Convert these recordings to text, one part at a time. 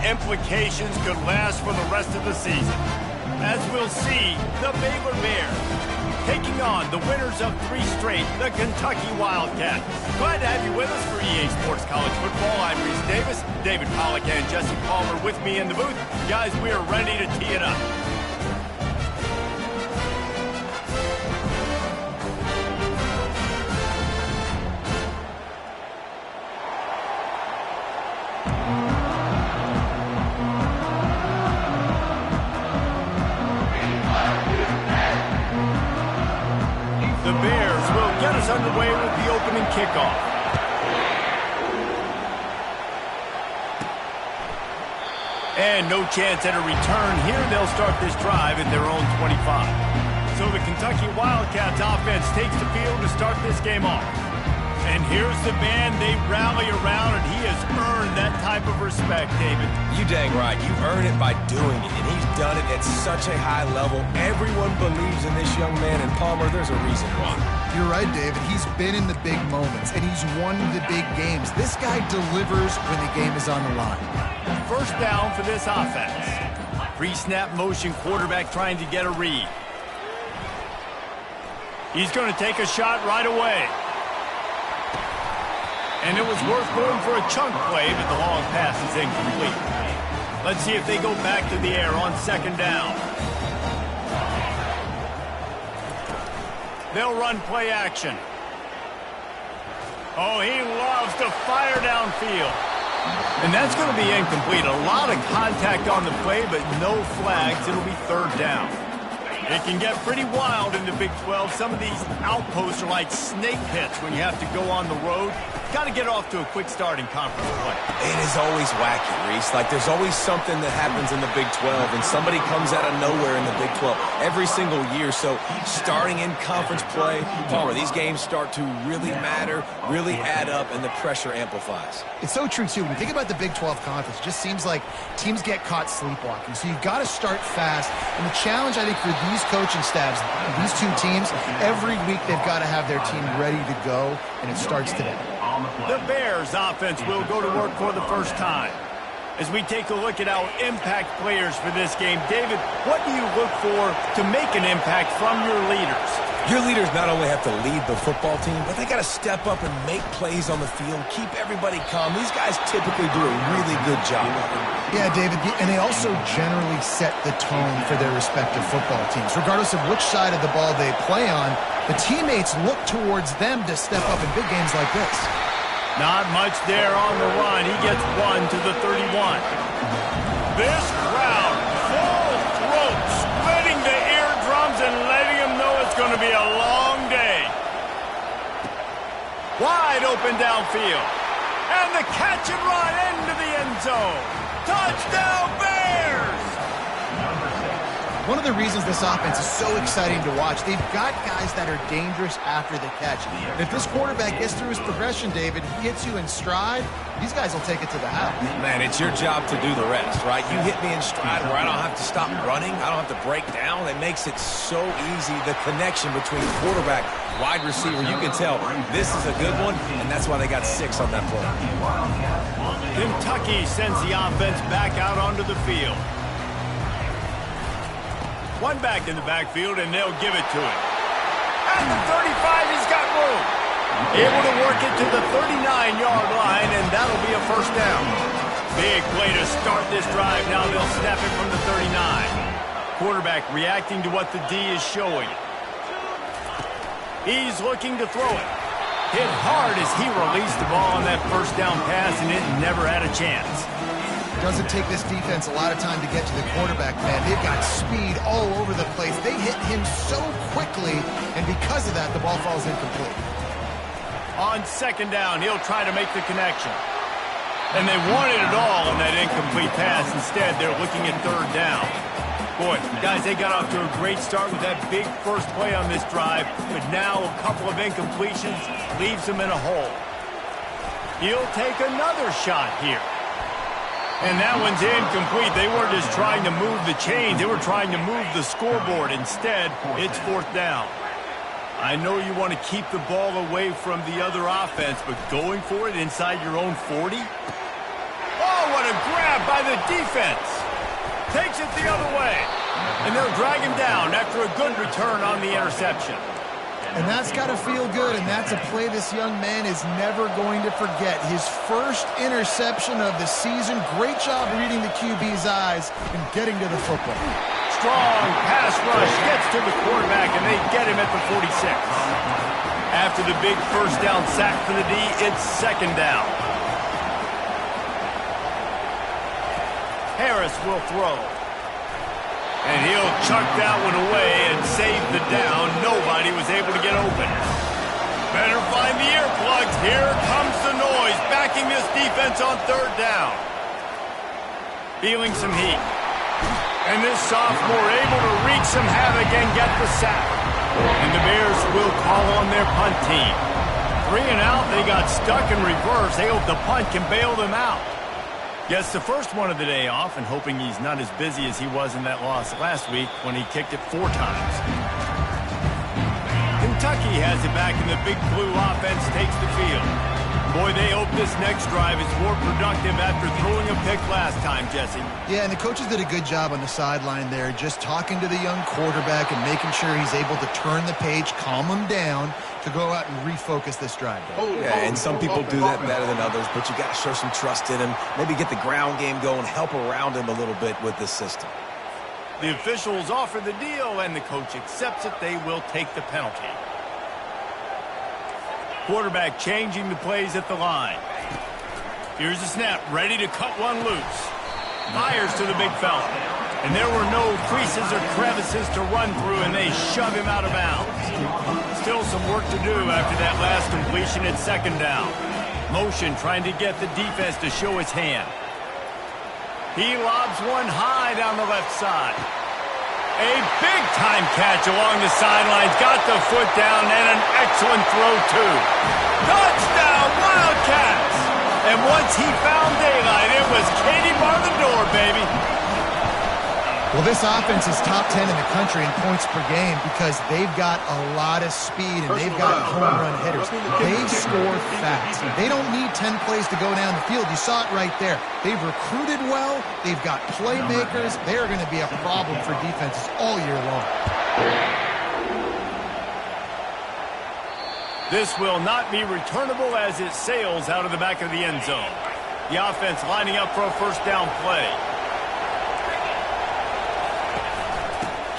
implications could last for the rest of the season. As we'll see, the Baylor Bears taking on the winners of 3 straight, the Kentucky Wildcats. Glad to have you with us for EA Sports College Football. I'm Reese Davis, David Pollack and Jesse Palmer with me in the booth. Guys, we are ready to tee it up. The Bears will get us underway with the opening kickoff. And no chance at a return here. They'll start this drive at their own 25. So the Kentucky Wildcats offense takes the field to start this game off. And here's the band they rally around, and he has earned that type of respect, David. You dang right. You earn it by doing it, and he's done it at such a high level. Everyone believes in this young man, and Palmer, there's a reason why. You're right, David. He's been in the big moments, and he's won the big games. This guy delivers when the game is on the line. First down for this offense. Pre-snap motion, quarterback trying to get a read. He's going to take a shot right away. And it was worth going for a chunk play, but the long pass is incomplete. Let's see if they go back to the air on second down. They'll run play action. Oh, he loves to fire downfield. And that's going to be incomplete. A lot of contact on the play, but no flags. It'll be third down. It can get pretty wild in the Big 12. Some of these outposts are like snake pits when you have to go on the road. Got to get off to a quick start in conference play. It is always wacky, Reese. Like, there's always something that happens in the Big 12, and somebody comes out of nowhere in the Big 12 every single year. So, starting in conference play, Palmer, these games start to really matter, really add up, and the pressure amplifies. It's so true, too. When you think about the Big 12 conference, it just seems like teams get caught sleepwalking. So, you've got to start fast. And the challenge, I think, for these coaching staffs, these two teams, every week they've got to have their team ready to go, and it starts today. The Bears offense will go to work for the first time. As we take a look at our impact players for this game, David, what do you look for to make an impact from your leaders? Your leaders not only have to lead the football team, but they got to step up and make plays on the field, keep everybody calm. These guys typically do a really good job. Yeah, David, and they also generally set the tone for their respective football teams. Regardless of which side of the ball they play on, the teammates look towards them to step up in big games like this. Not much there on the run. He gets 1 to the 31. This crowd, full throat, splitting the eardrums and letting them know it's going to be a long day. Wide open downfield. And the catch and run into the end zone. Touchdown, Bears! One of the reasons this offense is so exciting to watch, they've got guys that are dangerous after the catch. And if this quarterback gets through his progression, David, he hits you in stride, these guys will take it to the house. Man, it's your job to do the rest, right? You hit me in stride where I don't have to stop running. I don't have to break down. It makes it so easy. The connection between quarterback, wide receiver, you can tell this is a good one, and that's why they got 6 on that play. Kentucky sends the offense back out onto the field. One back in the backfield, and they'll give it to him. At the 35, he's got room. Able to work it to the 39-yard line, and that'll be a first down. Big play to start this drive. Now they'll snap it from the 39. Quarterback reacting to what the D is showing. He's looking to throw it. Hit hard as he released the ball on that first down pass, and it never had a chance. Doesn't take this defense a lot of time to get to the quarterback, man. They've got speed all over the place. They hit him so quickly, and because of that, the ball falls incomplete. On second down, he'll try to make the connection. And they wanted it all on that incomplete pass. Instead, they're looking at third down. Boy, guys, they got off to a great start with that big first play on this drive, but now a couple of incompletions leaves them in a hole. He'll take another shot here. And that one's incomplete. They weren't just trying to move the chains. They were trying to move the scoreboard. Instead, it's fourth down. I know you want to keep the ball away from the other offense, but going for it inside your own 40? Oh, what a a grab by the defense. Takes it the other way. And they'll drag him down after a good return on the interception. And that's got to feel good, and that's a play this young man is never going to forget. His first interception of the season. Great job reading the QB's eyes and getting to the football. Strong pass rush gets to the quarterback, and they get him at the 46. After the big first down sack for the D, it's second down. Harris will throw. And he'll chuck that one away and save the down. Nobody was able to get open. Better find the earplugs. Here comes the noise, backing this defense on third down. Feeling some heat. And this sophomore able to wreak some havoc and get the sack. And the Bears will call on their punt team. 3 and out, they got stuck in reverse. They hope the punt can bail them out. Gets the first one of the day off and hoping he's not as busy as he was in that loss last week when he kicked it 4 times. Kentucky has it back and the big blue offense takes the field. Boy, they hope this next drive is more productive after throwing a pick last time, Jesse. Yeah, and the coaches did a good job on the sideline there, just talking to the young quarterback and making sure he's able to turn the page, calm him down, to go out and refocus this drive. Yeah, and some people do that better than others, but you got to show some trust in him, maybe get the ground game going, help around him a little bit with this system. The officials offer the deal, and the coach accepts it. They will take the penalty. Quarterback changing the plays at the line. Here's the snap, ready to cut one loose. Fires to the big fella. And there were no creases or crevices to run through, and they shove him out of bounds. Still some work to do after that last completion at second down. Motion trying to get the defense to show his hand. He lobs one high down the left side. A big-time catch along the sidelines. Got the foot down and an excellent throw, too. Touchdown, Wildcats! And once he found daylight, it was Katie bar the door, baby. Well, this offense is top 10 in the country in points per game because they've got a lot of speed and they've got home run hitters. They score fast. They don't need 10 plays to go down the field. You saw it right there. They've recruited well. They've got playmakers. They're going to be a problem for defenses all year long. This will not be returnable as it sails out of the back of the end zone. The offense lining up for a first down play.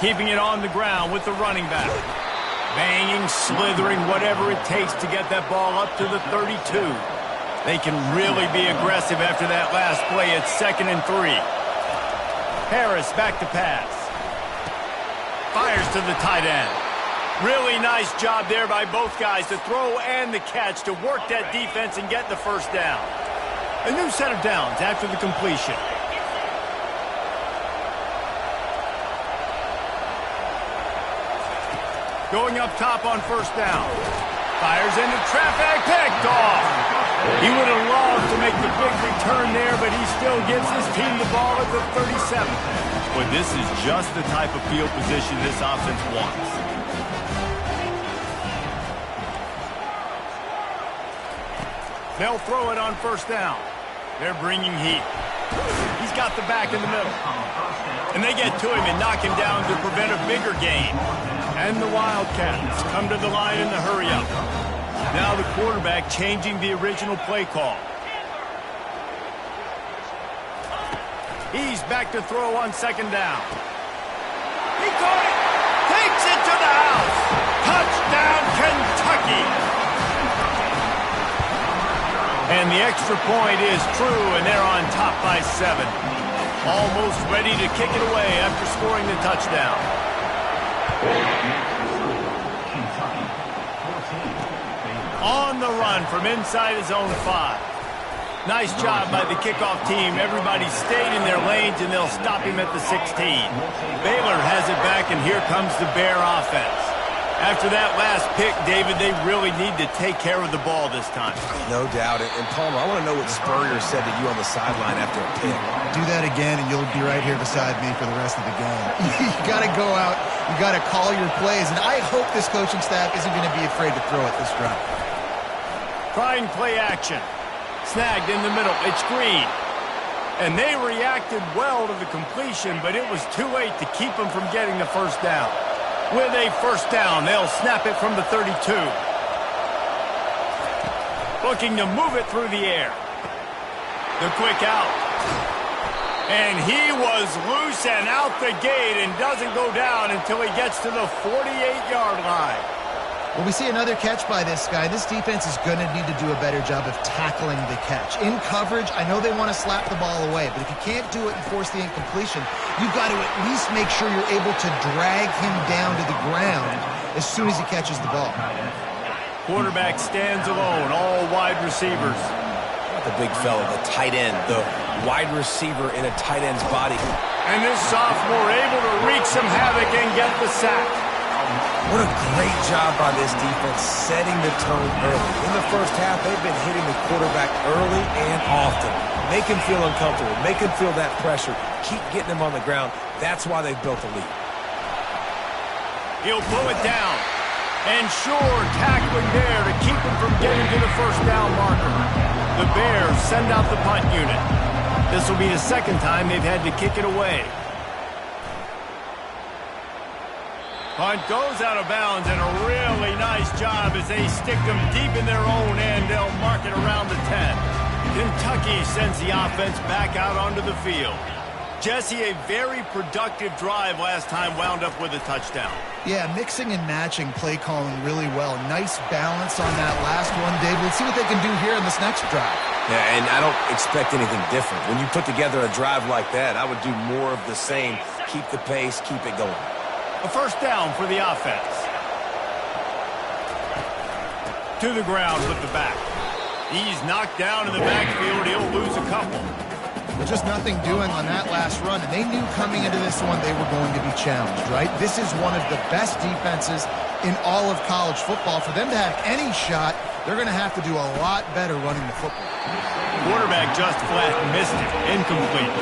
Keeping it on the ground with the running back. Banging, slithering, whatever it takes to get that ball up to the 32. They can really be aggressive after that last play. It's 2nd and 3. Harris back to pass. Fires to the tight end. Really nice job there by both guys to throw and the catch to work that defense and get the first down. A new set of downs after the completion. Going up top on first down. Fires into traffic, picked off. He would have loved to make the big return there, but he still gives his team the ball at the 37. But this is just the type of field position this offense wants. They'll throw it on first down. They're bringing heat. He's got the back in the middle. And they get to him and knock him down to prevent a bigger gain. And the Wildcats come to the line in the hurry-up. Now the quarterback changing the original play call. He's back to throw on second down. He caught it. Takes it to the house. Touchdown, Kentucky. And the extra point is true, and they're on top by 7. Almost ready to kick it away after scoring the touchdown. On the run from inside his own 5. Nice job by the kickoff team. Everybody stayed in their lanes, and they'll stop him at the 16. Baylor has it back, and here comes the Bear offense. After that last pick, David, they really need to take care of the ball this time. No doubt. And Palmer, I want to know what Spurrier said to you on the sideline after a pick. Do that again, and you'll be right here beside me for the rest of the game. You got to go out. You got to call your plays, and I hope this coaching staff isn't going to be afraid to throw it this drive. Trying play action. Snagged in the middle. It's Green. And they reacted well to the completion, but it was too late to keep them from getting the first down. With a first down, they'll snap it from the 32. Looking to move it through the air. The quick out. And he was loose and out the gate and doesn't go down until he gets to the 48-yard line. Well, we see another catch by this guy. This defense is going to need to do a better job of tackling the catch. In coverage, I know they want to slap the ball away, but if you can't do it and force the incompletion, you've got to at least make sure you're able to drag him down to the ground as soon as he catches the ball. Quarterback stands alone, all wide receivers. The big fella, the tight end, the wide receiver in a tight end's body. And this sophomore able to wreak some havoc and get the sack. What a great job by this defense setting the tone early. In the first half, they've been hitting the quarterback early and often. Make him feel uncomfortable. Make him feel that pressure. Keep getting him on the ground. That's why they've built a lead. He'll pull it down. And sure, tackling there to keep him from getting to the first down marker. The Bears send out the punt unit. This will be the second time they've had to kick it away. Punt goes out of bounds, and a really nice job as they stick them deep in their own end. They'll mark it around the 10. Kentucky sends the offense back out onto the field. Jesse, a very productive drive last time wound up with a touchdown. Yeah, mixing and matching play calling really well. Nice balance on that last one, Dave. Let's see what they can do here in this next drive. Yeah, and I don't expect anything different. When you put together a drive like that, I would do more of the same. Keep the pace, keep it going. A first down for the offense. To the ground with the back. He's knocked down in the backfield. He'll lose a couple. Just nothing doing on that last run, and they knew coming into this one they were going to be challenged, right? This is one of the best defenses in all of college football. For them to have any shot, they're going to have to do a lot better running the football. Quarterback just flat missed it. Incomplete.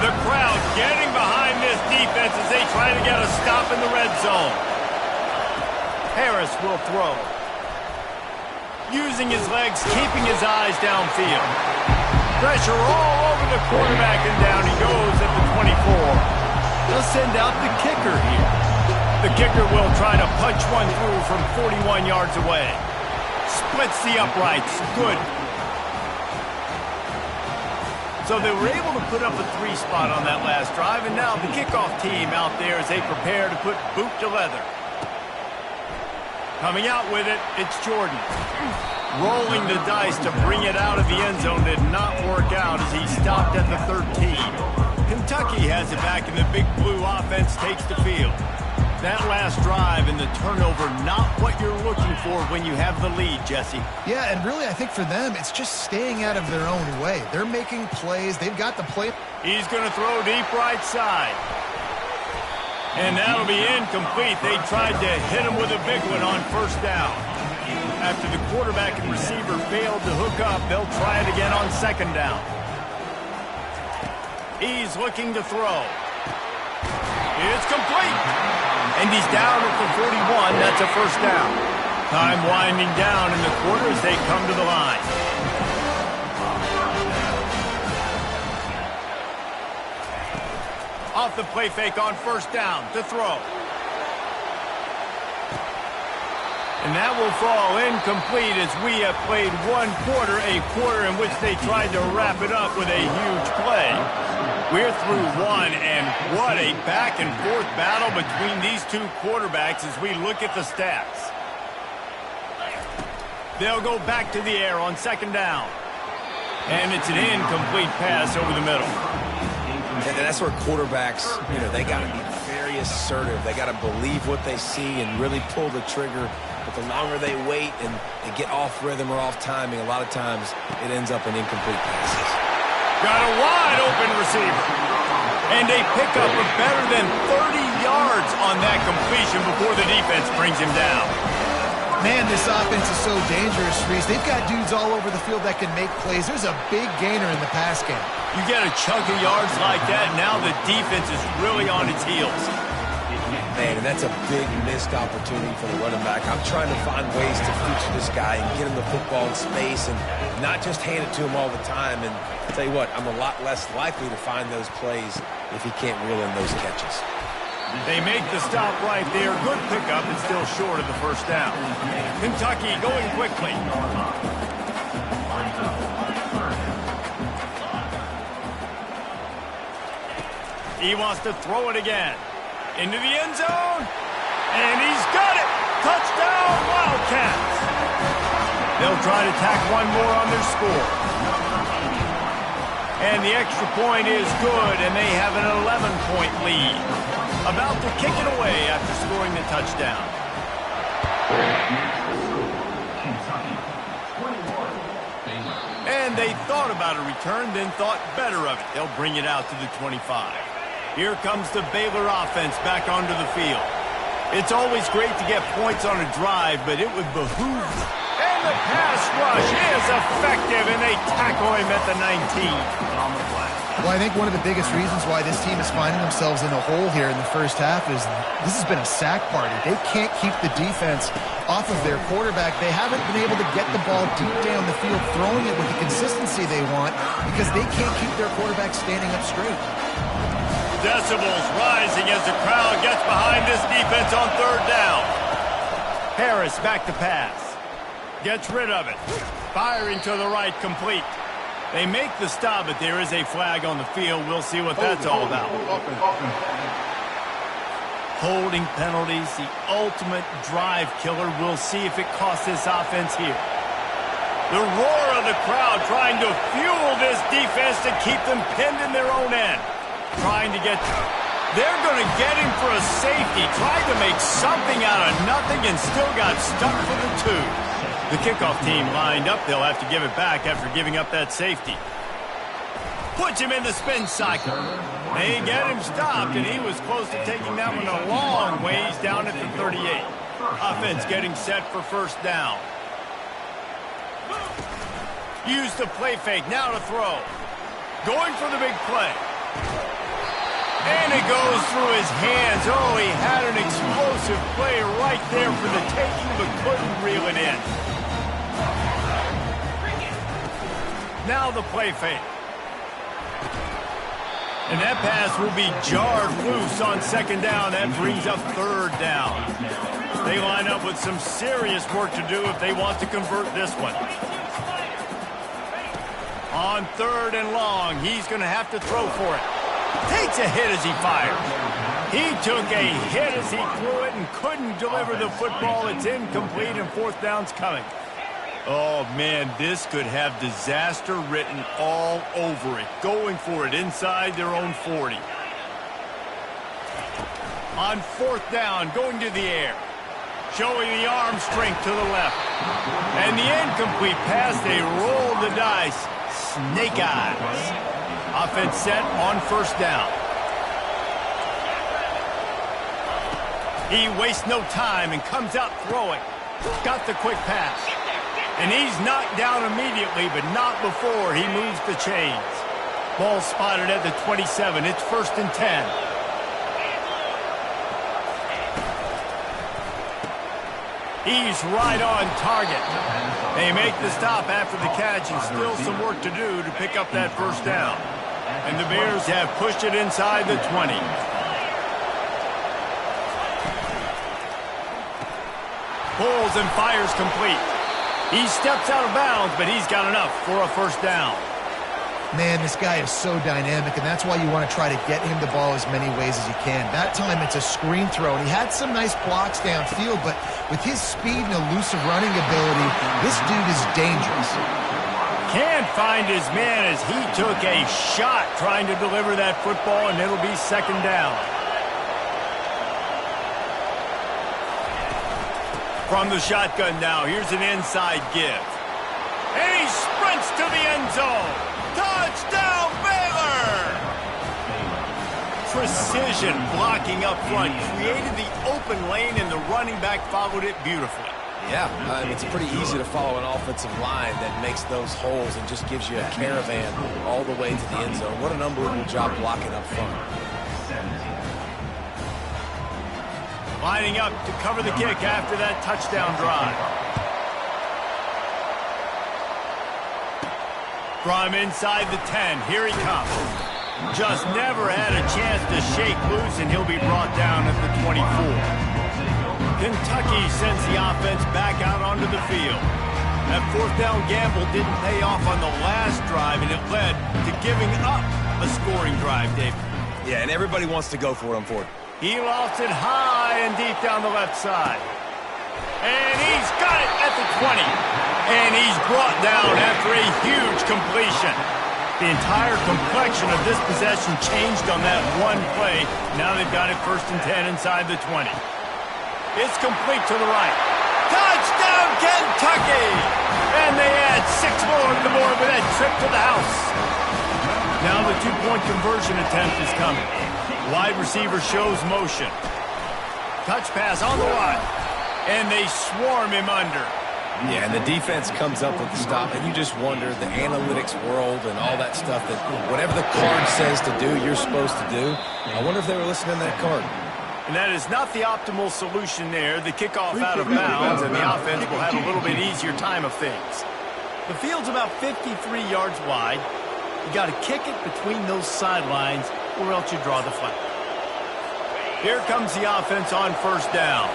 The crowd getting behind this defense as they try to get a stop in the red zone. Harris will throw. Using his legs, keeping his eyes downfield. Pressure all over the quarterback, and down he goes at the 24. They'll send out the kicker here. The kicker will try to punch one through from 41 yards away. Splits the uprights. Good. So they were able to put up a 3 spot on that last drive, and now the kickoff team out there as they prepare to put boot to leather. Coming out with it, it's Jordan. Rolling the dice to bring it out of the end zone did not work out as he stopped at the 13. Kentucky has it back, and the big blue offense takes the field. That last drive and the turnover, not what you're looking for when you have the lead, Jesse. Yeah, and really I think for them, it's just staying out of their own way. They're making plays. They've got the play. He's going to throw deep right side. And that'll be incomplete. They tried to hit him with a big one on first down. After the quarterback and receiver failed to hook up, they'll try it again on second down. He's looking to throw. It's complete. And he's down at the 41. That's a first down. Time winding down in the quarter as they come to the line. Off the play fake on first down to throw. And that will fall incomplete as we have played one quarter, a quarter in which they tried to wrap it up with a huge play. We're through one, and what a back-and-forth battle between these two quarterbacks as we look at the stats. They'll go back to the air on second down. And it's an incomplete pass over the middle. And that's where quarterbacks, they got to be very assertive. They got to believe what they see and really pull the trigger. But the longer they wait and they get off rhythm or off timing, a lot of times it ends up in incomplete passes. Got a wide open receiver. And they pick up a better than 30 yards on that completion before the defense brings him down. Man, this offense is so dangerous, Reese. They've got dudes all over the field that can make plays. There's a big gainer in the pass game. You get a chunk of yards like that, now the defense is really on its heels. Man, and that's a big missed opportunity for the running back. I'm trying to find ways to feature this guy and get him the football in space and not just hand it to him all the time. And I'll tell you what, I'm a lot less likely to find those plays if he can't reel in those catches. They make the stop right there. Good pickup and still short of the first down. Kentucky going quickly. He wants to throw it again. Into the end zone. And he's got it. Touchdown, Wildcats. They'll try to tack one more on their score. And the extra point is good, and they have an 11-point lead. About to kick it away after scoring the touchdown. And they thought about a return, then thought better of it. They'll bring it out to the 25. Here comes the Baylor offense back onto the field. It's always great to get points on a drive, but it would behoove them. And the pass rush is effective, and they tackle him at the 19. Well, I think one of the biggest reasons why this team is finding themselves in a hole here in the first half is this has been a sack party. They can't keep the defense off of their quarterback. They haven't been able to get the ball deep down the field, throwing it with the consistency they want because they can't keep their quarterback standing up straight. Decibels rising as the crowd gets behind this defense on third down. Harris back to pass. Gets rid of it. Firing to the right, complete. They make the stop, but there is a flag on the field. We'll see what that's all about. Holding penalties, the ultimate drive killer. We'll see if it costs this offense here. The roar of the crowd trying to fuel this defense to keep them pinned in their own end. Trying to get... They're going to get him for a safety. Tried to make something out of nothing and still got stuck for the two. The kickoff team lined up. They'll have to give it back after giving up that safety. Puts him in the spin cycle. They get him stopped, and he was close to taking that one a long ways down at the 38. Offense getting set for first down. Use the play fake. Now to throw. Going for the big play. And it goes through his hands. Oh, he had an explosive play right there for the taking, but couldn't reel it in. Now the play fake. And that pass will be jarred loose on second down. That brings up third down. They line up with some serious work to do if they want to convert this one. On third and long, he's going to have to throw for it. Takes a hit as he fires. He took a hit as he threw it and couldn't deliver the football. It's incomplete and fourth down's coming. Oh, man, this could have disaster written all over it. Going for it inside their own 40. On fourth down, going to the air. Showing the arm strength to the left. And the incomplete pass, they roll the dice. Snake eyes. Offense set on first down. He wastes no time and comes out throwing. Got the quick pass. And he's knocked down immediately, but not before he moves the chains. Ball spotted at the 27. It's first and 10. He's right on target. They make the stop after the catch and still some work to do to pick up that first down. And the Bears have pushed it inside the 20. Pulls and fires complete. He steps out of bounds, but he's got enough for a first down. Man, this guy is so dynamic, and that's why you want to try to get him the ball as many ways as you can. That time, it's a screen throw, and he had some nice blocks downfield, but with his speed and elusive running ability, this dude is dangerous. Can't find his man as he took a shot trying to deliver that football, and it'll be second down. From the shotgun now, here's an inside give. And he sprints to the end zone. Touchdown, Baylor! Precision blocking up front. Created the open lane, and the running back followed it beautifully. Yeah, it's pretty easy to follow an offensive line that makes those holes and just gives you a caravan all the way to the end zone. What an unbelievable job blocking up front. Lining up to cover the kick after that touchdown drive. From inside the 10, here he comes. Just never had a chance to shake loose, and he'll be brought down at the 24. Kentucky sends the offense back out onto the field. That fourth down gamble didn't pay off on the last drive, and it led to giving up a scoring drive, Dave. Yeah, and everybody wants to go for it, unfortunately. He lofts it high and deep down the left side. And he's got it at the 20. And he's brought down after a huge completion. The entire complexion of this possession changed on that one play. Now they've got it 1st and 10 inside the 20. It's complete to the right. Touchdown, Kentucky! And they add 6 more to the board with that trip to the house. Now the 2-point conversion attempt is coming. Wide receiver shows motion. Touch pass on the line. And they swarm him under. Yeah, and the defense comes up with the stop, and you just wonder, the analytics world and all that stuff, that whatever the card says to do, you're supposed to do. I wonder if they were listening to that card. And that is not the optimal solution there. The kickoff out of bounds, and the offense will have a little bit easier time of things. The field's about 53 yards wide. You got to kick it between those sidelines, or else you draw the flag. Here comes the offense on 1st down.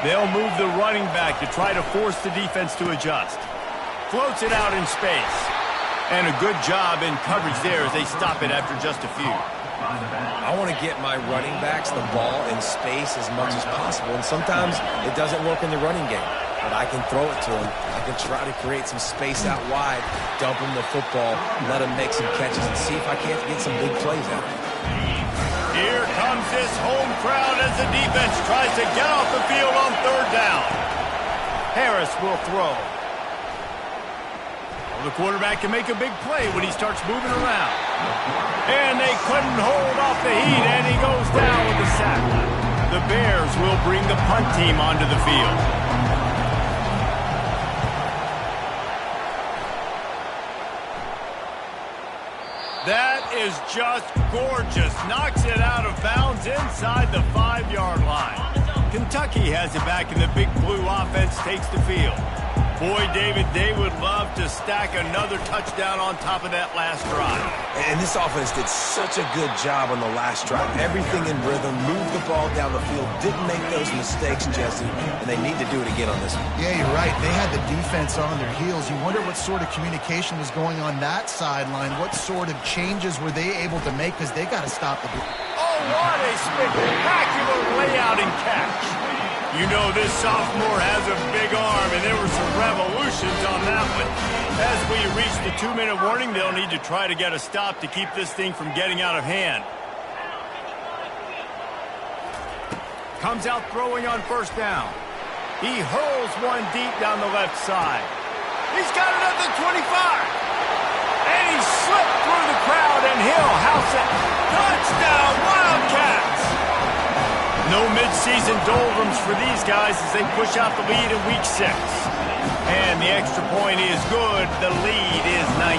They'll move the running back to try to force the defense to adjust. Floats it out in space. And a good job in coverage there as they stop it after just a few. I want to get my running backs the ball in space as much as possible, and sometimes it doesn't work in the running game. But I can throw it to them. I can try to create some space out wide, dump them the football, let them make some catches, and see if I can't get some big plays out of it. Here comes this home crowd as the defense tries to get off the field on 3rd down. Harris will throw. Well, the quarterback can make a big play when he starts moving around. And they couldn't hold off the heat, and he goes down with a sack. The Bears will bring the punt team onto the field. That is just gorgeous. Knocks it out of bounds inside the 5-yard line. Kentucky has it back, and the Big Blue offense takes the field. Boy, David, they would love to stack another touchdown on top of that last drive. And this offense did such a good job on the last drive. Everything in rhythm, moved the ball down the field, didn't make those mistakes, Jesse, and they need to do it again on this one. Yeah, you're right. They had the defense on their heels. You wonder what sort of communication was going on that sideline. What sort of changes were they able to make, because they got to stop the... Oh, what a spectacular layout and catch. You know this sophomore has a big arm, and there were some revolutions on that one. As we reach the 2-minute warning, they'll need to try to get a stop to keep this thing from getting out of hand. Comes out throwing on 1st down. He hurls one deep down the left side. He's got it at the 25. And he slipped through the crowd, and he'll house it. Touchdown, Wildcats! No mid-season doldrums for these guys as they push out the lead in Week 6. And the extra point is good. The lead is 19.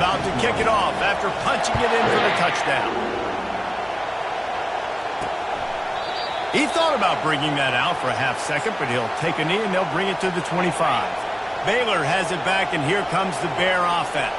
About to kick it off after punching it in for the touchdown. He thought about bringing that out for a half second, but he'll take a knee and they'll bring it to the 25. Baylor has it back, and here comes the Bear offense.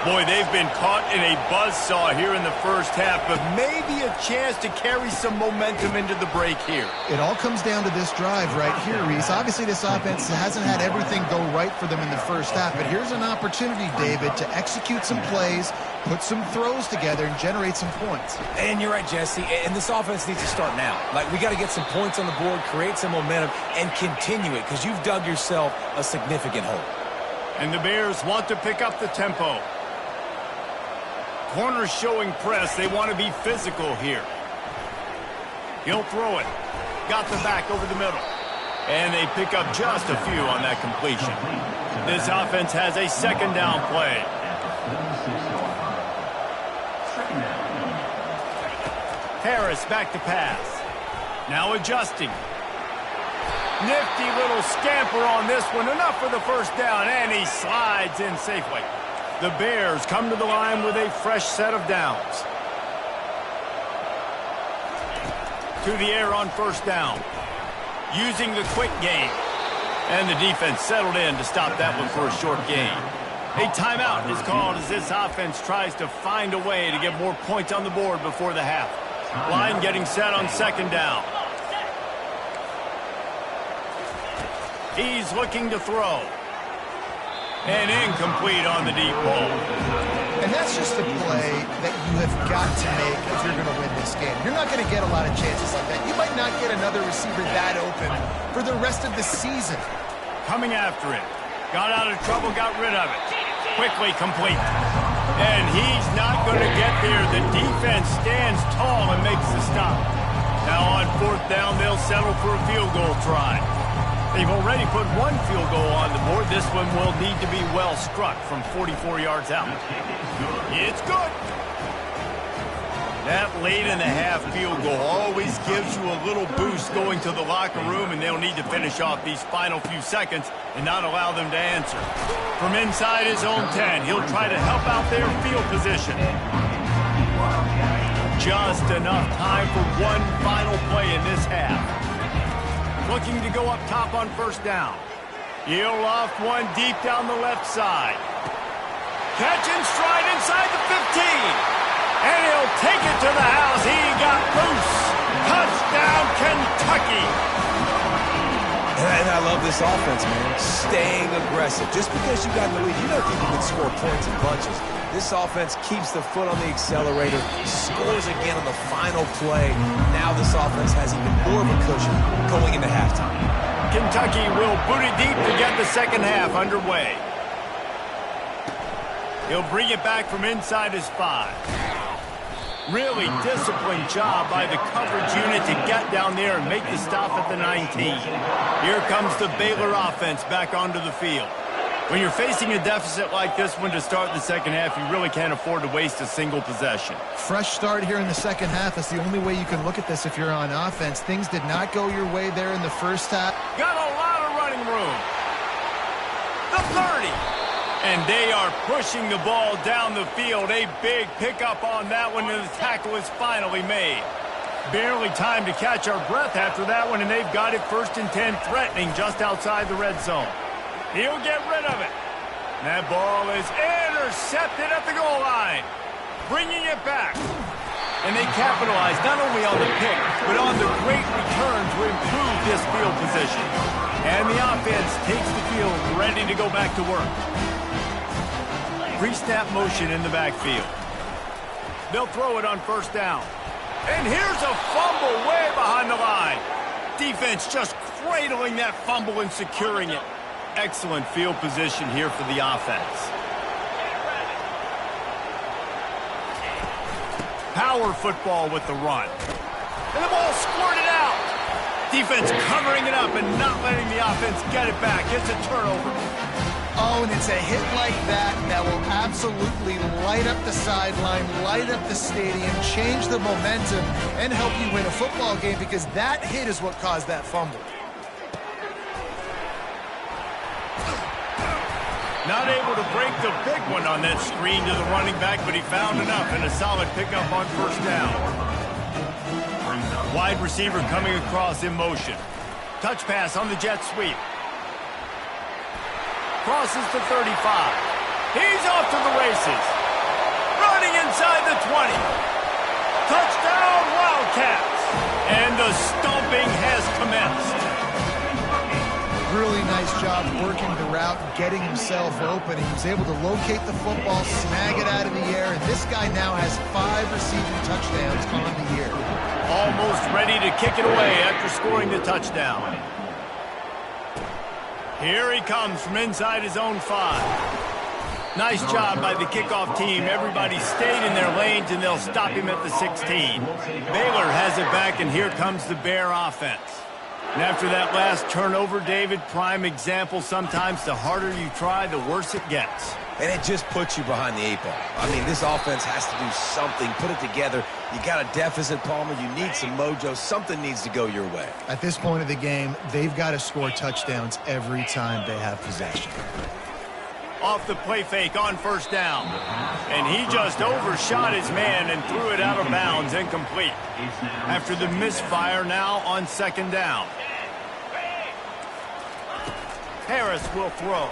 Boy, they've been caught in a buzzsaw here in the 1st half, but maybe a chance to carry some momentum into the break here. It all comes down to this drive right here, Reese. Obviously, this offense hasn't had everything go right for them in the 1st half, but here's an opportunity, David, to execute some plays, put some throws together, and generate some points. And you're right, Jesse, and this offense needs to start now. Like, we got to get some points on the board, create some momentum, and continue it, because you've dug yourself a significant hole. And the Bears want to pick up the tempo. Corners showing press. They want to be physical here. He'll throw it. Got the back over the middle. And they pick up just a few on that completion. This offense has a 2nd down play. Harris back to pass. Now adjusting. Nifty little scamper on this one. Enough for the 1st down, and he slides in safely. The Bears come to the line with a fresh set of downs. to the air on first down. Using the quick game. And the defense settled in to stop that one for a short gain. A timeout is called as this offense tries to find a way to get more points on the board before the half. Line getting set on second down. He's looking to throw. And incomplete on the deep ball. And that's just a play that you have got to make if you're going to win this game. You're not going to get a lot of chances like that. You might not get another receiver that open for the rest of the season. Coming after it. Got out of trouble, got rid of it. Quickly complete. And he's not going to get there. The defense stands tall and makes the stop. Now on fourth down, they'll settle for a field goal try. They've already put one field goal on the board. This one will need to be well struck from 44 yards out. It's good. That late-in-the-half field goal always gives you a little boost going to the locker room, and they'll need to finish off these final few seconds and not allow them to answer. From inside his own 10, he'll try to help out their field position. Just enough time for one final play in this half. Looking to go up top on first down. He'll loft one deep down the left side. Catch and stride inside the 15. And he'll take it to the house. He got loose. Touchdown, Kentucky. And I love this offense, man. Staying aggressive. Just because you got the lead, you don't think you can score points in bunches. This offense keeps the foot on the accelerator, scores again on the final play. Now this offense has even more of a cushion going into halftime. Kentucky will boot it deep to get the second half underway. He'll bring it back from inside his 5. Really disciplined job by the coverage unit to get down there and make the stop at the 19. Here comes the Baylor offense back onto the field. When you're facing a deficit like this one to start the second half, you really can't afford to waste a single possession. Fresh start here in the second half. That's the only way you can look at this if you're on offense. Things did not go your way there in the first half. Got a lot of running room. The 30. And they are pushing the ball down the field. A big pickup on that one, and the tackle is finally made. Barely time to catch our breath after that one, and they've got it 1st and 10, threatening just outside the red zone. He'll get rid of it. That ball is intercepted at the goal line. Bringing it back. And they capitalize not only on the pick, but on the great return to improve this field position. And the offense takes the field ready to go back to work. Pre-snap motion in the backfield. They'll throw it on first down. And here's a fumble way behind the line. Defense just cradling that fumble and securing it. Excellent field position here for the offense. Power football with the run. And the ball squirted out. Defense covering it up and not letting the offense get it back. It's a turnover. Oh, and it's a hit like that that will absolutely light up the sideline, light up the stadium, change the momentum, and help you win a football game, because that hit is what caused that fumble. Not able to break the big one on that screen to the running back, but he found enough and a solid pickup on first down. Wide receiver coming across in motion. Touch pass on the jet sweep. Crosses to 35. He's off to the races. Running inside the 20. Touchdown, Wildcats. And the stomping has commenced. Really nice job working the route, getting himself open. He was able to locate the football, snag it out of the air, and this guy now has 5 receiving touchdowns on the year. Almost ready to kick it away after scoring the touchdown. Here he comes from inside his own 5. Nice job by the kickoff team. Everybody stayed in their lanes, and they'll stop him at the 16. Baylor has it back, and here comes the Bear offense. And after that last turnover, David, prime example, sometimes the harder you try, the worse it gets. And it just puts you behind the 8 ball. I mean, this offense has to do something, put it together. You got a deficit, Palmer. You need some mojo. Something needs to go your way. At this point of the game, they've got to score touchdowns every time they have possession. off the play fake on first down. And he just overshot his man and threw it out of bounds, incomplete. After the misfire, now on second down. Harris will throw.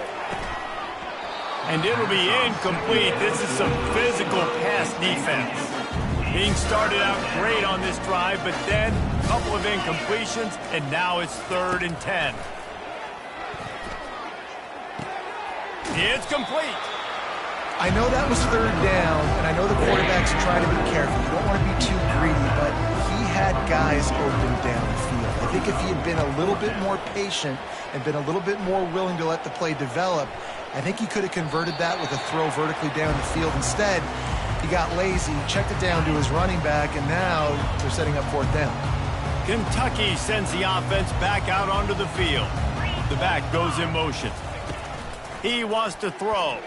And it'll be incomplete. This is some physical pass defense. Being started out great on this drive, but then a couple of incompletions, and now it's 3rd and 10. It's complete. I know that was 3rd down, and I know the quarterback's trying to be careful. You don't want to be too greedy, but he had guys open downfield. I think if he had been a little bit more patient and been a little bit more willing to let the play develop, I think he could have converted that with a throw vertically down the field. Instead, he got lazy, checked it down to his running back, and now they're setting up 4th down. Kentucky sends the offense back out onto the field. The back goes in motion. He wants to throw.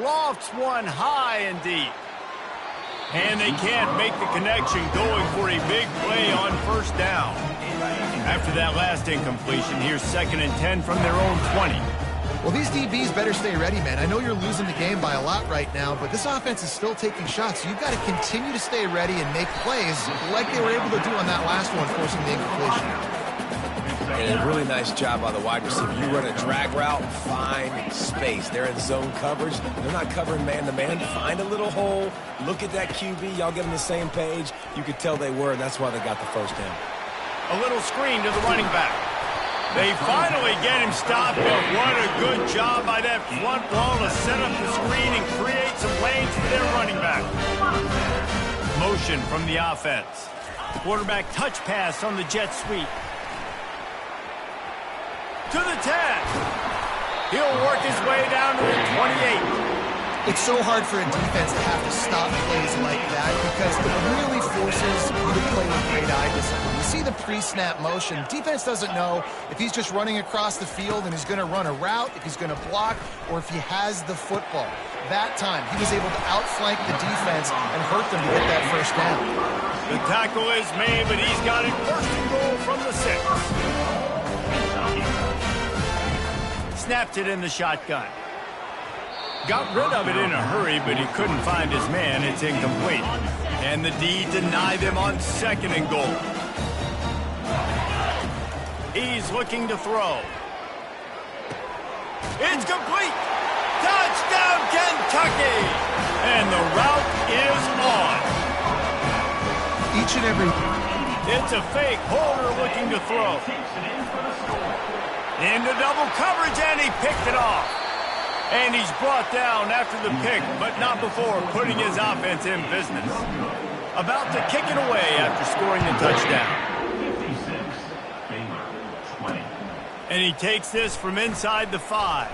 Lofts one high and deep. And they can't make the connection, going for a big play on first down. After that last incompletion, here's 2nd and 10 from their own 20. Well, these DBs better stay ready, man. I know you're losing the game by a lot right now, but this offense is still taking shots. You've got to continue to stay ready and make plays like they were able to do on that last one, forcing the incompletion. And a really nice job by the wide receiver. You run a drag route, find space. They're in zone coverage. They're not covering man-to-man. Find a little hole. Look at that QB. Y'all get on the same page. You could tell they were, and that's why they got the first down. A little screen to the running back. They finally get him stopped, but what a good job by that front wall to set up the screen and create some lanes for their running back. Motion from the offense. Quarterback touch pass on the jet sweep. To the 10. He'll work his way down to the 28. It's so hard for a defense to have to stop plays like that because it really forces you to play with great eye discipline. You see the pre-snap motion. Defense doesn't know if he's just running across the field and he's going to run a route, if he's going to block, or if he has the football. That time, he was able to outflank the defense and hurt them to get that first down. The tackle is made, but he's got it 1st and goal from the 6. Snapped it in the shotgun. Got rid of it in a hurry, but he couldn't find his man. It's incomplete. And the D denied them on 2nd and goal. He's looking to throw. It's complete. Touchdown, Kentucky. And the route is on. Each and every... It's a fake. Holder looking to throw. Into double coverage, and he picked it off. And he's brought down after the pick, but not before putting his offense in business. About to kick it away after scoring the touchdown. And he takes this from inside the 5.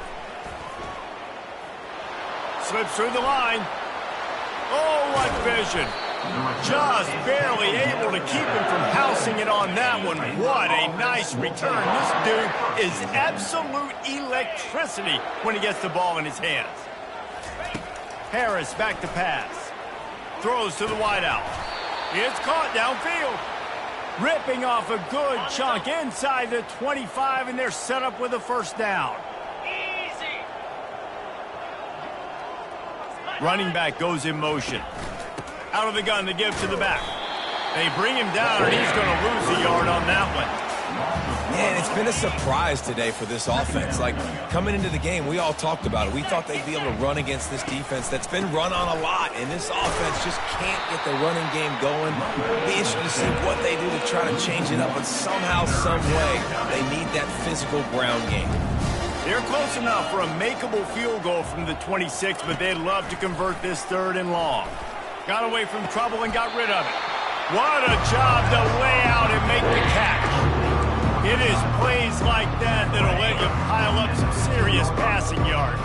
Slips through the line. Oh, what vision. Just barely able to keep him from housing it on that one. What a nice return. This dude is absolute electricity when he gets the ball in his hands. Harris back to pass. Throws to the wideout. It's caught downfield. Ripping off a good chunk inside the 25, and they're set up with a first down. Easy. Running back goes in motion. Out of the gun to give to the back. They bring him down, and he's going to lose a yard on that one. Man, it's been a surprise today for this offense. Like, coming into the game, we all talked about it. We thought they'd be able to run against this defense that's been run on a lot, and this offense just can't get the running game going. Be interested to see what they do to try to change it up, but somehow, some way, they need that physical ground game. They're close enough for a makeable field goal from the 26, but they'd love to convert this 3rd and long. Got away from trouble and got rid of it. What a job to lay out and make the catch. It is plays like that that'll let you pile up some serious passing yards.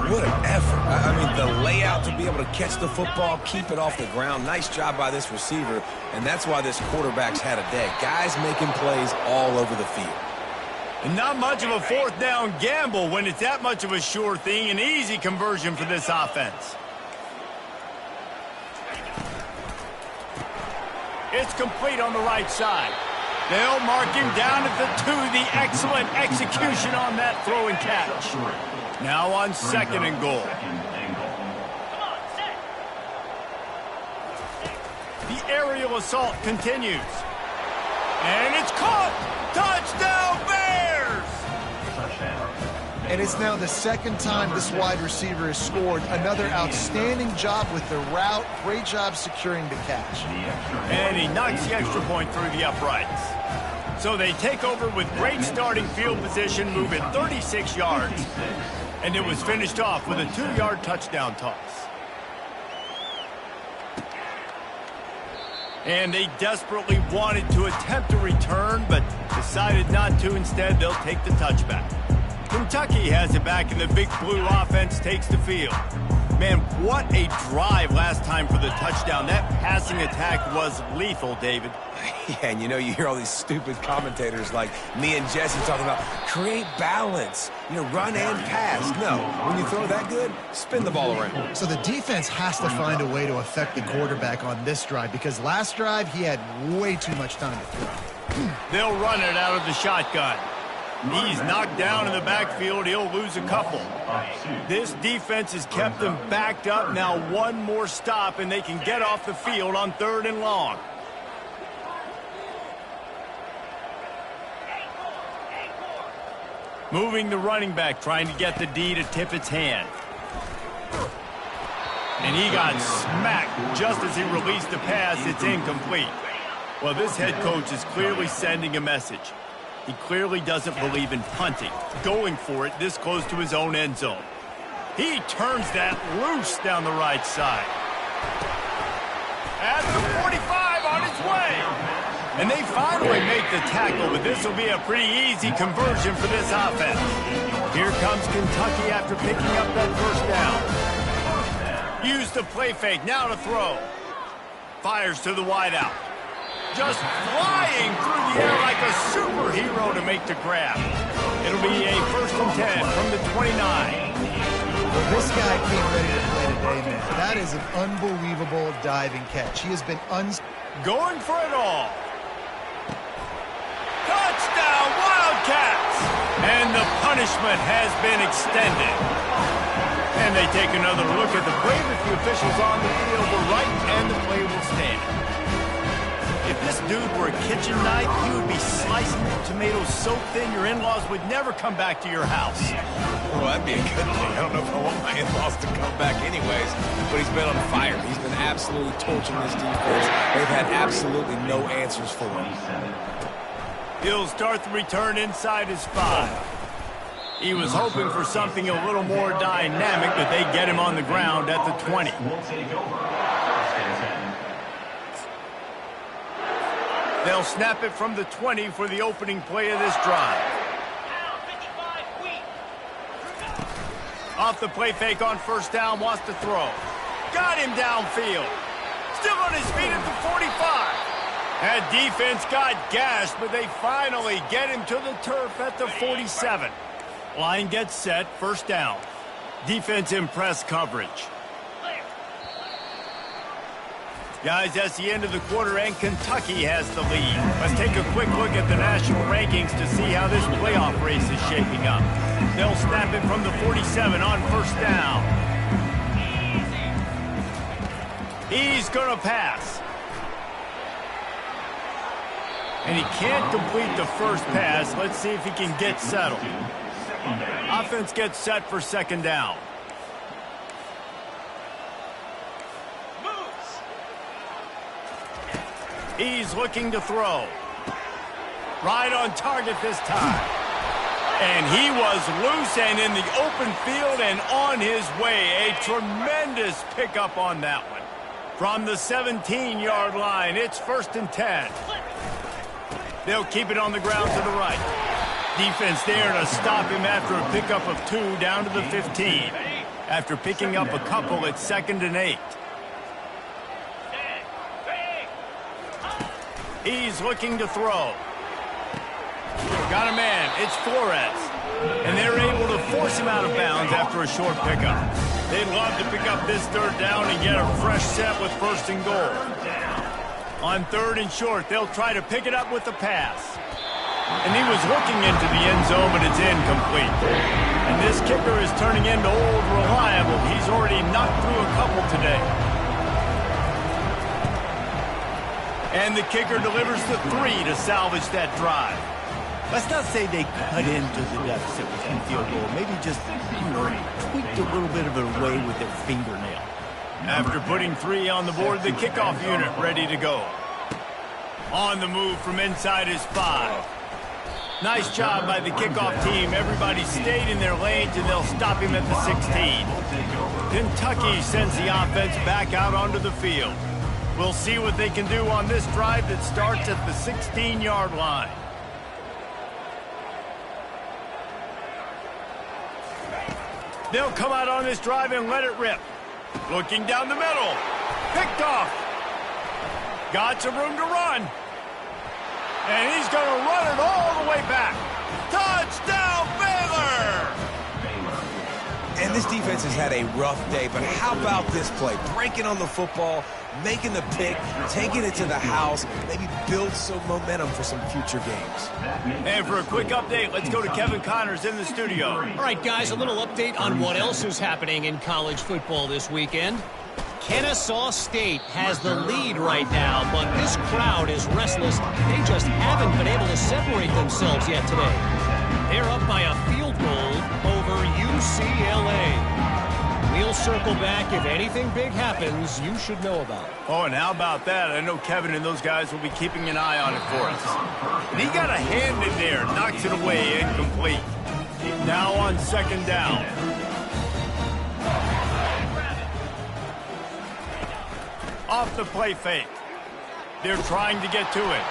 What an effort. I mean, the layout to be able to catch the football, keep it off the ground. Nice job by this receiver, and that's why this quarterback's had a day. Guys making plays all over the field. And not much of a 4th down gamble when it's that much of a sure thing. An easy conversion for this offense. It's complete on the right side. They'll mark him down at the 2. The excellent execution on that throw and catch. Now on 2nd and goal. The aerial assault continues. And it's caught! Touchdown, Bears! And it's now the 2nd time this wide receiver has scored. Another outstanding job with the route. Great job securing the catch. And he knocks the extra point through the uprights. So they take over with great starting field position, moving 36 yards. And it was finished off with a 2-yard touchdown toss. And they desperately wanted to attempt a return, but decided not to. Instead, they'll take the touchback. Kentucky has it back, and the Big Blue offense takes the field. Man, what a drive last time for the touchdown. That passing attack was lethal, David. Yeah, and you hear all these stupid commentators like me and Jesse talking about create balance, run and pass. No, when you throw that good, spin the ball around. So the defense has to find a way to affect the quarterback on this drive, because last drive he had way too much time to throw. They'll run it out of the shotgun. He's knocked down in the backfield. He'll lose a couple. This defense has kept them backed up. Now one more stop, and they can get off the field on 3rd and long. Moving the running back, trying to get the D to tip its hand. And he got smacked just as he released the pass. It's incomplete. Well, this head coach is clearly sending a message. He clearly doesn't believe in punting, going for it this close to his own end zone. He turns that loose down the right side. At the 45 on his way. And they finally make the tackle, but this will be a pretty easy conversion for this offense. Here comes Kentucky after picking up that 1st down. Use the play fake, now to throw. Fires to the wideout. Just flying through the air like a superhero to make the grab. It'll be a 1st and 10 from the 29. Well, this guy came ready to play today, man. That is an unbelievable diving catch. He has been going for it all. Touchdown, Wildcats! And the punishment has been extended. And they take another look at the play that the officials on the field were right, and the play will stand. If this dude were a kitchen knife, he would be slicing tomatoes so thin your in-laws would never come back to your house. Well, that'd be a good thing. I don't know if I want my in-laws to come back anyways, but he's been on fire. He's been absolutely torching this defense. They've had absolutely no answers for him. He'll start the return inside his 5. He was hoping for something a little more dynamic, but they get him on the ground at the 20. They'll snap it from the 20 for the opening play of this drive. Off the play fake on 1st down, wants to throw. Got him downfield. Still on his feet at the 45. That defense got gashed, but they finally get him to the turf at the 47. Line gets set, 1st down. Defense in press coverage. Guys, that's the end of the quarter, and Kentucky has the lead. Let's take a quick look at the national rankings to see how this playoff race is shaping up. They'll snap it from the 47 on 1st down. He's going to pass. And he can't complete the 1st pass. Let's see if he can get settled. Offense gets set for 2nd down. He's looking to throw. Right on target this time. And he was loose and in the open field and on his way. A tremendous pickup on that one. From the 17-yard line, it's 1st and 10. They'll keep it on the ground to the right. Defense there to stop him after a pickup of 2 down to the 15. After picking up a couple, it's 2nd and 8. He's looking to throw. Got a man. It's Flores. And they're able to force him out of bounds after a short pickup. They'd love to pick up this 3rd down and get a fresh set with 1st and goal. On 3rd and short, they'll try to pick it up with the pass. And he was looking into the end zone, but it's incomplete. And this kicker is turning into old reliable. He's already knocked through a couple today. And the kicker delivers the 3 to salvage that drive. Let's not say they cut into the deficit with that field goal. Maybe just, tweaked a little bit of it away with their fingernail. After putting 3 on the board, the kickoff unit ready to go. On the move from inside his 5. Nice job by the kickoff team. Everybody stayed in their lanes, and they'll stop him at the 16. Kentucky sends the offense back out onto the field. We'll see what they can do on this drive that starts at the 16-yard line. They'll come out on this drive and let it rip. Looking down the middle. Picked off. Got some room to run. And he's going to run it all the way back. Touchdown, Baylor! And this defense has had a rough day, but how about this play? Breaking on the football, making the pick, taking it to the house, maybe build some momentum for some future games. And for a quick update, let's go to Kevin Connors in the studio. All right, guys, a little update on what else is happening in college football this weekend. Kennesaw State has the lead right now, but this crowd is restless. They just haven't been able to separate themselves yet today. They're up by a field goal over UCLA. We'll circle back. If anything big happens, you should know about it. Oh, and how about that? I know Kevin and those guys will be keeping an eye on it for us. And he got a hand in there, knocks it away, incomplete. Now on 2nd down. Off the play fake. They're trying to get to it.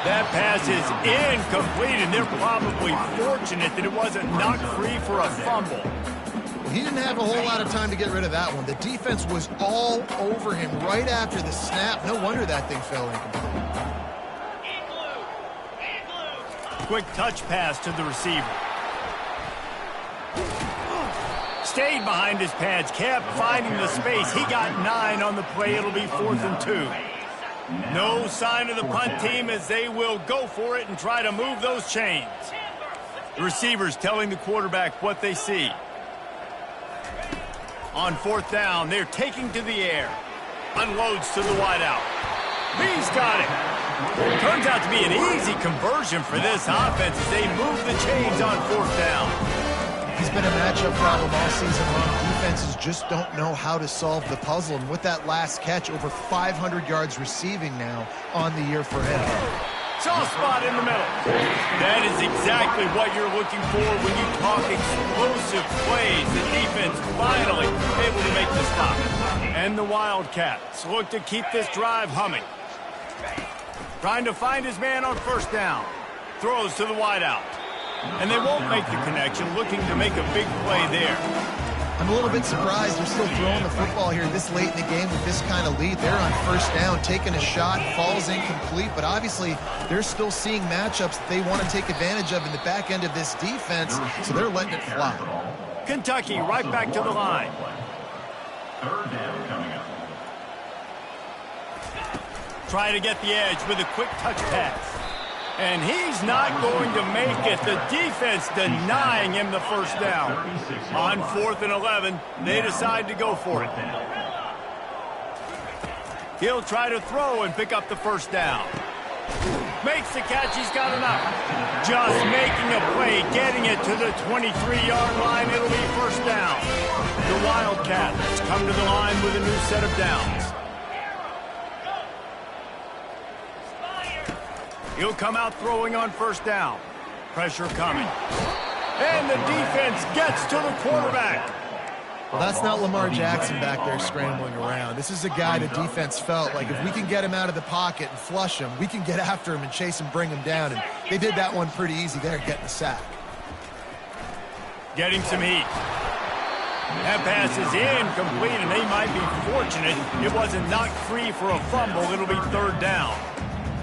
That pass is incomplete, and they're probably fortunate that it wasn't knocked free for a fumble. He didn't have a whole lot of time to get rid of that one. The defense was all over him right after the snap. No wonder that thing fell incomplete. Quick touch pass to the receiver. Stayed behind his pads, kept finding the space. He got 9 on the play. It'll be 4th and 2. No sign of the punt team as they will go for it and try to move those chains. The receivers telling the quarterback what they see. On 4th down, they're taking to the air. Unloads to the wideout. He's got it. Turns out to be an easy conversion for this offense as they move the chains on 4th down. He's been a matchup problem all season long. Defenses just don't know how to solve the puzzle. And with that last catch, over 500 yards receiving now on the year for him. Soft spot in the middle. That is exactly what you're looking for when you talk explosive plays. The defense finally able to make the stop. And the Wildcats look to keep this drive humming. Trying to find his man on 1st down. Throws to the wideout. And they won't make the connection, looking to make a big play there. I'm a little bit surprised they're still throwing the football here this late in the game with this kind of lead. They're on 1st down, taking a shot, falls incomplete, but obviously they're still seeing matchups that they want to take advantage of in the back end of this defense, so they're letting it fly. Kentucky right back to the line. 3rd down coming up. Try to get the edge with a quick touch pass. And he's not going to make it. The defense denying him the 1st down. On 4th and 11, they decide to go for it. He'll try to throw and pick up the 1st down. Makes the catch. He's got enough. Just making a play, getting it to the 23-yard line. It'll be 1st down. The Wildcats come to the line with a new set of downs. He'll come out throwing on 1st down. Pressure coming. And the defense gets to the quarterback. Well, that's not Lamar Jackson back there scrambling around. This is a guy the defense felt like if we can get him out of the pocket and flush him, we can get after him and chase him, bring him down. And they did that one pretty easy there, getting the sack. Getting some heat. That pass is incomplete, and they might be fortunate it wasn't knocked free for a fumble. It'll be 3rd down.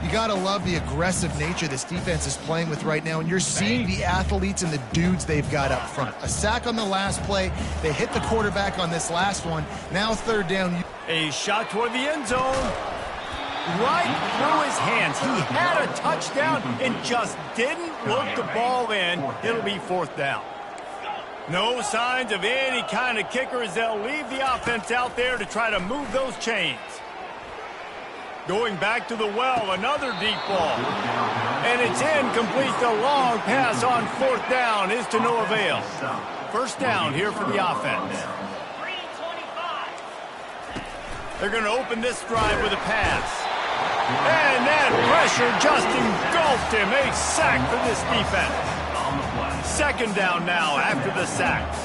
You got to love the aggressive nature this defense is playing with right now, and you're seeing the athletes and the dudes they've got up front. A sack on the last play. They hit the quarterback on this last one. Now 3rd down. A shot toward the end zone. right through his hands. He had a touchdown and just didn't look the ball in. It'll be 4th down. No signs of any kind of kicker as they'll leave the offense out there to try to move those chains. Going back to the well, another deep ball. And it's incomplete. The long pass on 4th down is to no avail. 1st down here for the offense. They're going to open this drive with a pass. And that pressure just engulfed him. A sack for this defense. 2nd down now after the sacks.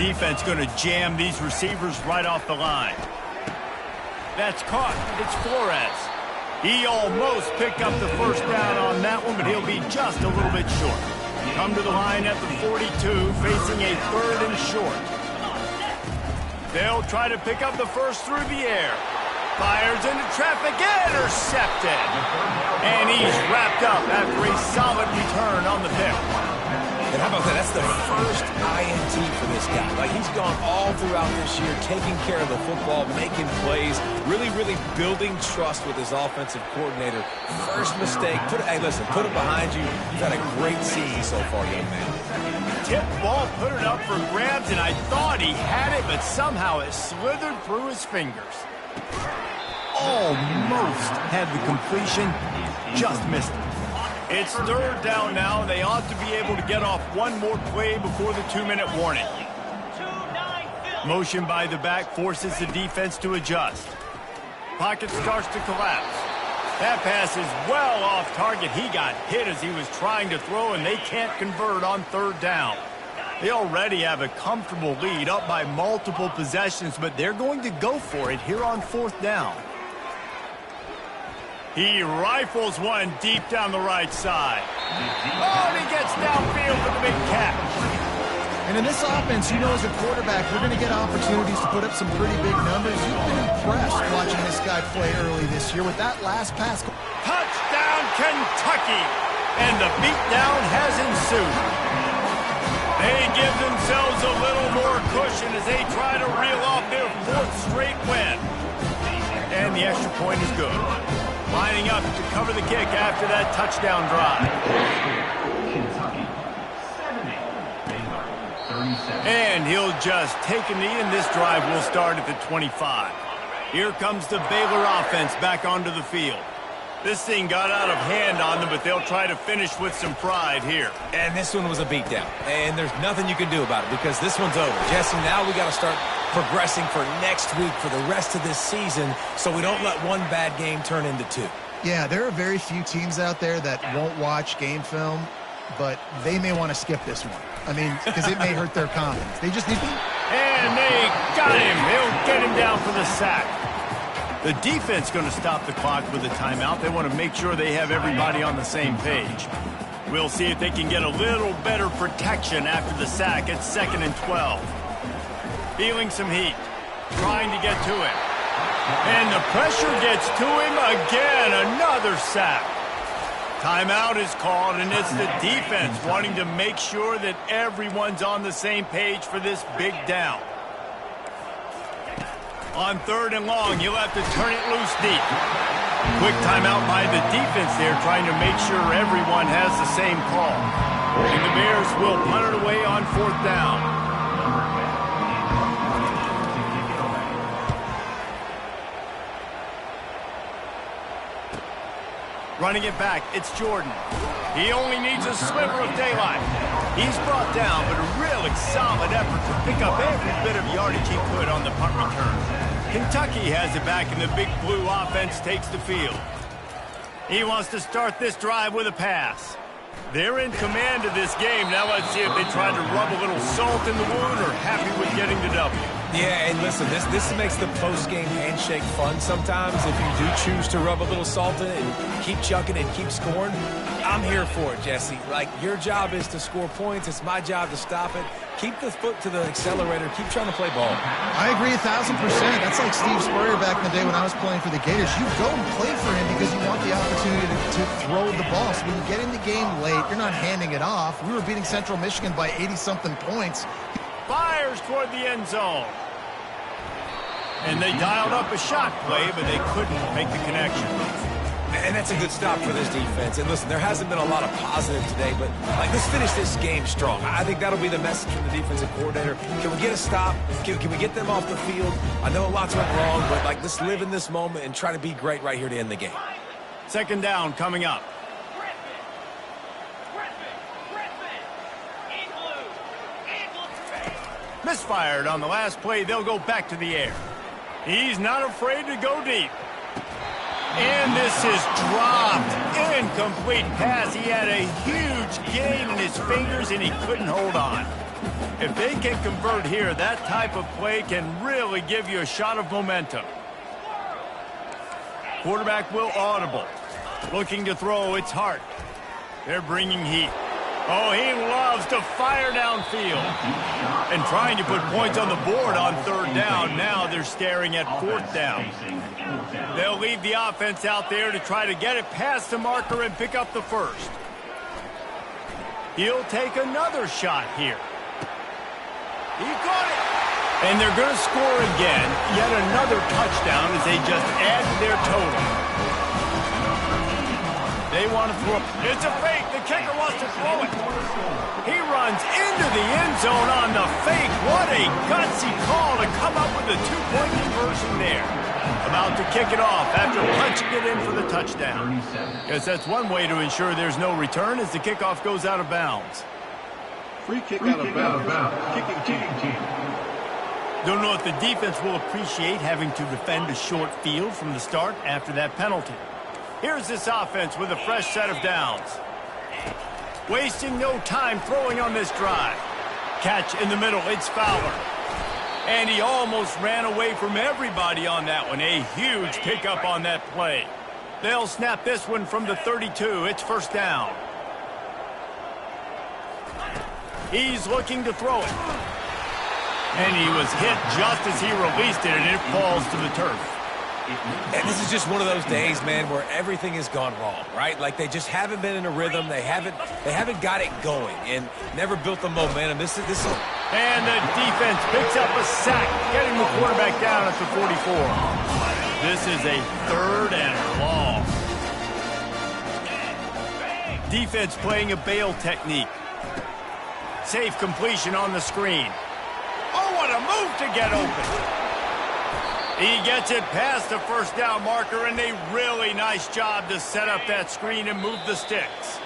Defense going to jam these receivers right off the line. That's caught. It's Flores. He almost picked up the 1st down on that one, but he'll be just a little bit short. Come to the line at the 42, facing a 3rd and short. They'll try to pick up the 1st through the air. Fires into traffic, intercepted. And he's wrapped up after a solid return on the pick. And how about that? That's the 1st INT for this guy. Like, he's gone all throughout this year, taking care of the football, making plays, really building trust with his offensive coordinator. 1st mistake. Hey, listen, put it behind you. You've had a great season so far, young man. Tip ball, put it up for grabs, and I thought he had it, but somehow it slithered through his fingers. Almost had the completion, just missed it. It's 3rd down now. They ought to be able to get off one more play before the 2-minute warning. Motion by the back forces the defense to adjust. Pocket starts to collapse. That pass is well off target. He got hit as he was trying to throw, and they can't convert on 3rd down. They already have a comfortable lead, up by multiple possessions, but they're going to go for it here on 4th down. He rifles one deep down the right side. Oh, and he gets downfield for the big catch. And in this offense, you know, as a quarterback, you're going to get opportunities to put up some pretty big numbers. You've been impressed watching this guy play early this year with that last pass. Touchdown, Kentucky! And the beatdown has ensued. They give themselves a little more cushion as they try to reel off their 4th straight win. And the extra point is good. Lining up to cover the kick after that touchdown drive. And he'll just take a knee, and this drive will start at the 25. Here comes the Baylor offense back onto the field. This thing got out of hand on them, but they'll try to finish with some pride here. And this one was a beatdown. And there's nothing you can do about it because this one's over. Jesse, now we got to start progressing for next week for the rest of this season so we don't let one bad game turn into 2. Yeah, there are very few teams out there that won't watch game film, but they may want to skip this one. I mean, because it may hurt their confidence. They just need to... And they got him. They'll get him down for the sack. The defense going to stop the clock with a timeout. They want to make sure they have everybody on the same page. We'll see if they can get a little better protection after the sack at 2nd and 12. Feeling some heat. Trying to get to him. And the pressure gets to him again. Another sack. Timeout is called, and it's the defense wanting to make sure that everyone's on the same page for this big down. On 3rd and long, he'll have to turn it loose deep. Quick timeout by the defense there, trying to make sure everyone has the same call. And the Bears will punt it away on 4th down. Running it back, it's Jordan. He only needs a sliver of daylight. He's brought down, but a really solid effort to pick up every bit of yardage he could on the punt return. Kentucky has it back, and the Big Blue offense takes the field. He wants to start this drive with a pass. They're in command of this game. Now let's see if they try to rub a little salt in the wound or happy with getting the W. Yeah, and listen, this makes the post-game handshake fun sometimes. If you do choose to rub a little salt in it and keep chucking and keep scoring, I'm here for it, Jesse. Like, your job is to score points. It's my job to stop it. Keep the foot to the accelerator. Keep trying to play ball. I agree 1,000%. That's like Steve Spurrier back in the day when I was playing for the Gators. You go and play for him because you want the opportunity to throw the ball. So when you get in the game late, you're not handing it off. We were beating Central Michigan by 80-something points. Fires toward the end zone. And they dialed up a shot play, but they couldn't make the connection. And that's a good stop for this defense. And listen, there hasn't been a lot of positive today, but let's finish this game strong. I think that'll be the message from the defensive coordinator. Can we get a stop? Can we get them off the field? I know a lot's went wrong, but let's live in this moment and try to be great right here to end the game. Second down coming up. Misfired on the last play. They'll go back to the air. He's not afraid to go deep. And this is dropped. Incomplete pass. He had a huge gain in his fingers, and he couldn't hold on. If they can convert here, that type of play can really give you a shot of momentum. Quarterback will audible. Looking to throw. It's Hart. They're bringing heat. Oh, he loves to fire downfield. And trying to put points on the board on third down. Now they're staring at fourth down. They'll leave the offense out there to try to get it past the marker and pick up the first. He'll take another shot here. He got it. And they're going to score again. Yet another touchdown as they just add to their total. They want to throw. It's a fake. The kicker wants to throw it. He runs into the end zone on the fake. What a gutsy call to come up with a two-point conversion there. About to kick it off after punching it in for the touchdown. Guess that's one way to ensure there's no return as the kickoff goes out of bounds. Free kick out of bounds. Kicking team. Don't know if the defense will appreciate having to defend a short field from the start after that penalty. Here's this offense with a fresh set of downs. Wasting no time throwing on this drive. Catch in the middle, it's Fowler. And he almost ran away from everybody on that one. A huge pickup on that play. They'll snap this one from the 32. It's first down. He's looking to throw it. And he was hit just as he released it, and it falls to the turf. And this is just one of those days, man, where everything has gone wrong, right? Like they just haven't been in a rhythm. They haven't got it going and never built the momentum. This is. And the defense picks up a sack, getting the quarterback down at the 44. This is a third and long. Defense playing a bail technique. Safe completion on the screen. Oh, what a move to get open. He gets it past the first down marker, and a really nice job to set up that screen and move the sticks.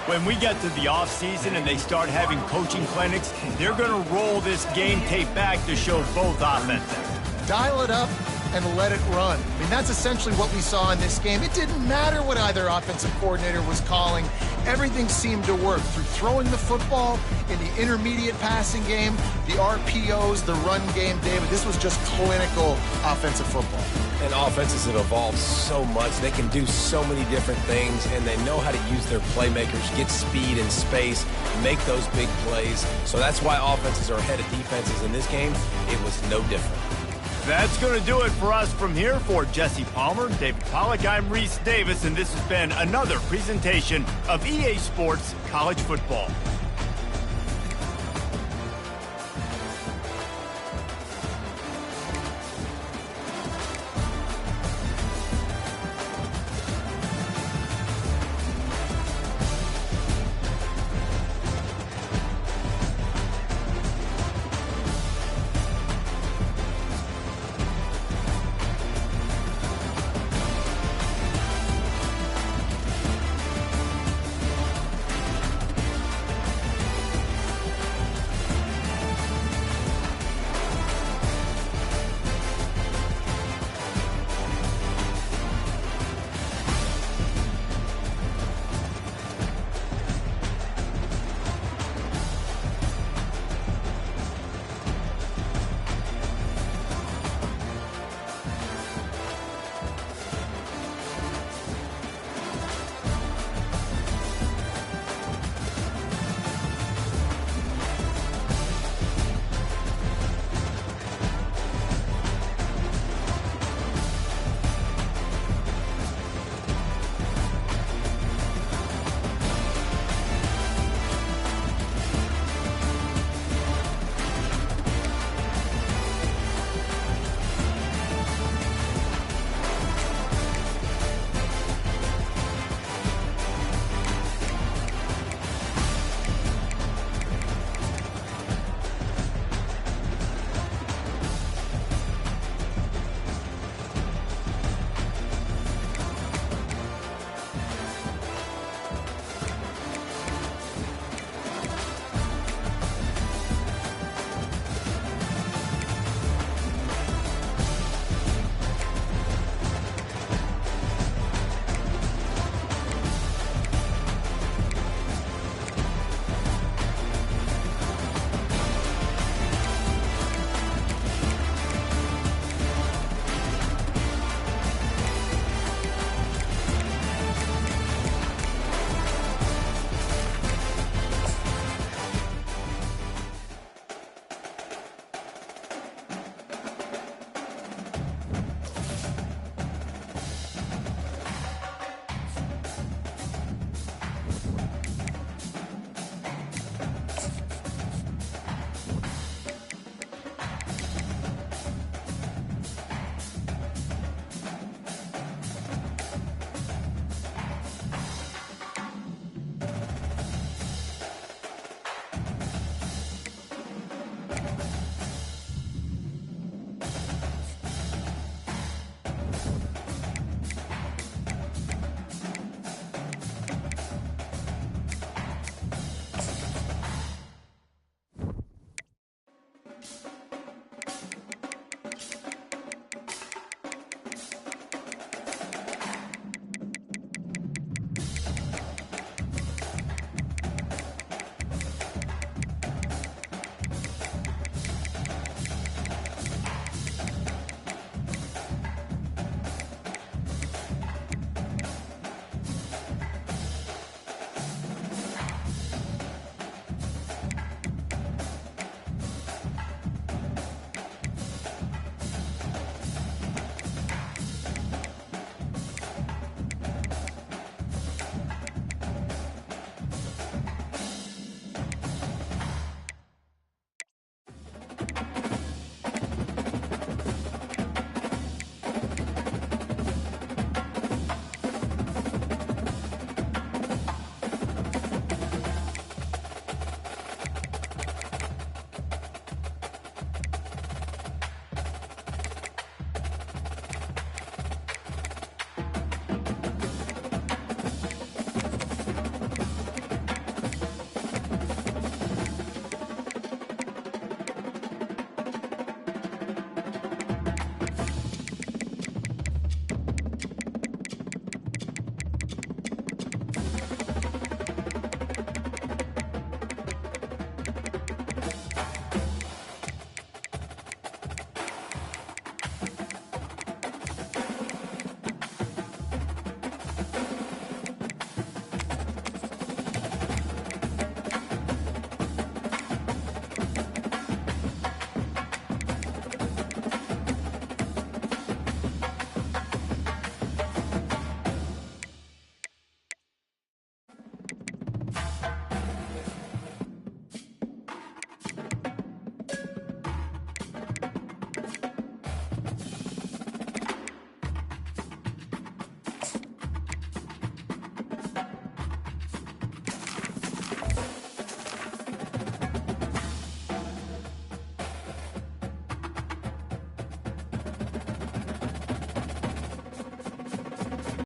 When we get to the offseason and they start having coaching clinics, they're going to roll this game tape back to show both offenses. Dial it up and let it run. I mean, that's essentially what we saw in this game. It didn't matter what either offensive coordinator was calling. Everything seemed to work through throwing the football in the intermediate passing game, the RPOs, the run game. David, this was just clinical offensive football. And offenses have evolved so much. They can do so many different things, and they know how to use their playmakers, get speed and space, make those big plays. So that's why offenses are ahead of defenses in this game. It was no different. That's going to do it for us from here. For Jesse Palmer, David Pollack, I'm Reese Davis, and this has been another presentation of EA Sports College Football.